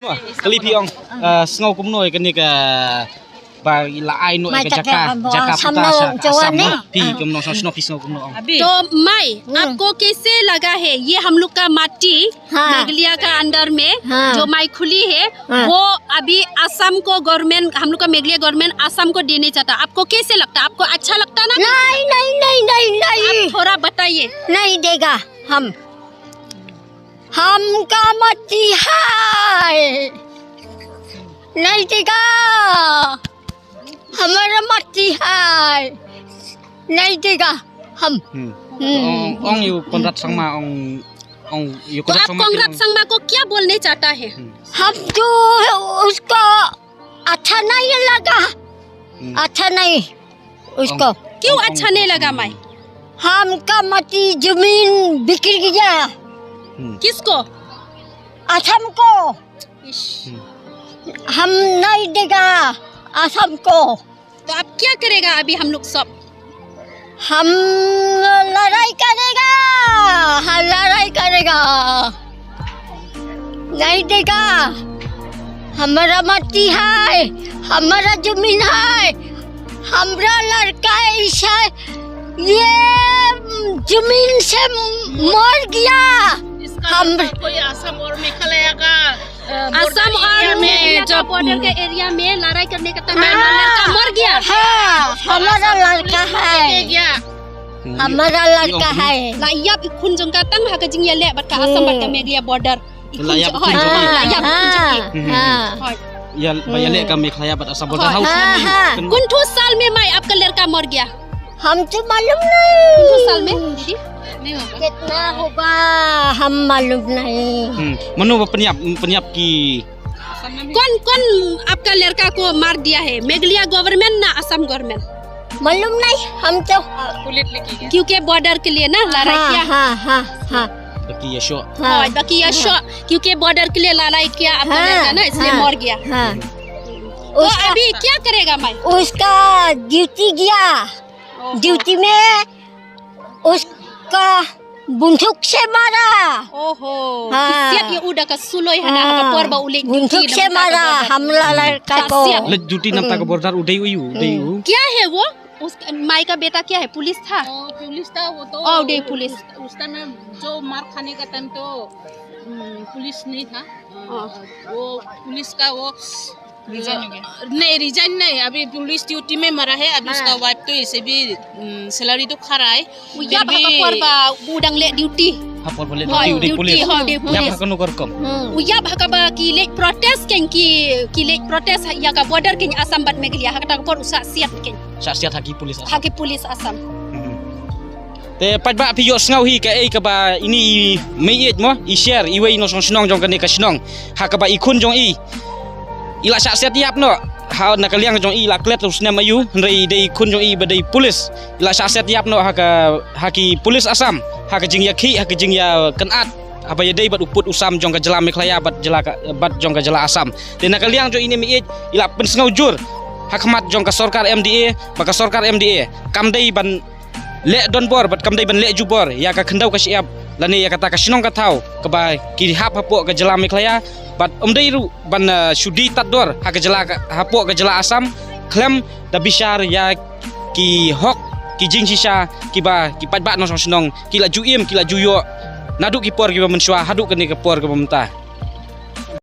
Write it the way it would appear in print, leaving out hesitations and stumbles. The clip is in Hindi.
Kali piong sengau kumnoi kan ni ke bagi la ai noi ke jaka puta asam pi kumno sno pi sengau kumno तो माई आपको कैसे लगा है ये हम लोग का माटी मेघालय का अंदर में जो माई खुली है वो अभी असम को गवर्नमेंट हम लोग का मेघालय गवर्नमेंट असम को देने चाहता आपको कैसे लगता आपको अच्छा लगता ना नहीं नहीं नहीं नहीं नहीं आप थोड़ा बताइए नहीं देगा हमका मती है नहीं देगा हमारा मती है नहीं देगा हम ong yu konrat sangma ong yu तो konrat आप sangma कांग्रेस संगमा को क्या बोलने चाहता है हम जो उसको अच्छा नहीं लगा अच्छा नहीं उसको क्यों अच्छा नहीं लगा माई हमका मती जमीन बिक्री गया किसको असम को हम नहीं देगा असम को तो आप क्या करेगा अभी हम लोग सब हम लड़ाई करेगा हम लड़ाई करेगा नहीं देगा हमारा मट्टी है हमारा जमीन है हमारा लड़का ऐसा ये जमीन से मर गया हम कोई असम और मेघालय का असम और मेघालय का बॉर्डर के एरिया में लड़ाई करने का लड़का मर गया हाँ हमारा लड़का है हमारा लड़का है लाइयाब इखुन जंका तंग हक जिंग ये ले बट का असम बट का मेघालय बॉर्डर Layak ikhun लाइयाब हाँ ya bayale ka meklaya bat asam border house कुंठू साल में माई आपका लड़का मर गया हम तो मालूम कुंठू नहीं साल में दीदी नहीं होगा कितना होगा हम मालूम नहीं menu penyap ki कौन कौन आपका लड़का को मार दिया है मेघालय गवर्नमेंट ना असम गवर्नमेंट मालूम नहीं हम तो पुलिस लेके गया क्योंकि बॉर्डर के लिए ना लड़ाई किया हाँ हाँ हाँ baki ya syo हाँ बाकी ये शो क्योंकि बॉर्डर के लिए लड़ाई किया आपका लड़का ना इसलिए मर गया हाँ तो अभी क्या करेगा माई उसका ड्यूटी गया ड्यूटी में उसका बंदूक से मारा ओहो हाँ। siap ya udah ke suloi hana ka porba ulik बंदूक से मारा हमला लड़का को siap. le duty nam ta ka border udai uyu क्या है वो उस माई का बेटा क्या है पुलिस था पुलिस था वो तो डे पुलिस उस टाइम जो मार खाने का टाइम तो पुलिस नहीं था वो पुलिस का वो नहीं रिजाइन नहीं अभी पुलिस ड्यूटी में मरा है अभी उसका वाइफ तो इसे भी सैलरी तो खा रहा है उया का porba udang le duty hapor boleh Hoy, duty duty, police hoy, day ya police. ka no korkom uya bhaka ba ki lek protest ken ki lek protest ya ka border ken asam bat meghlia haka ta por usa siat ken saksiat haki police haki police asam te pajba pi yo sngau hi ka ei ka ba ini meit mo I share I wei no song snong jong ka ne ka snong ha ka ba I khun jong I ila saksiat yap no ha na ka liang jong I la klet us na mayu rei dei khun jong I ba dei police ila saksiat yap no ha ka haki police asam ha ka jing ya khi ha ka jing ya kenat apa ya dei bat uput usam jong ka jela meklaya bat jong ka jela asam te na ka liang jong ini meit ila pen sngau jur hakmat jong ka sorkar MDA ba ka sorkar MDA kam dei ban le don bor bat kam dai ban le jubor ya ka khendau ka siap lani ya kata ka sinong ka thau ka ba ki hap hapo ka jela meklaya bat dai ru ban sudi tador ha ka jela hapo ka jela asam klem da bishar ya ki hok ki jing sisa ki ba ki pat ba no sinong ki la juim ki la juyo naduk ki por ki ba mensua haduk ka ni ka por ka pemerintah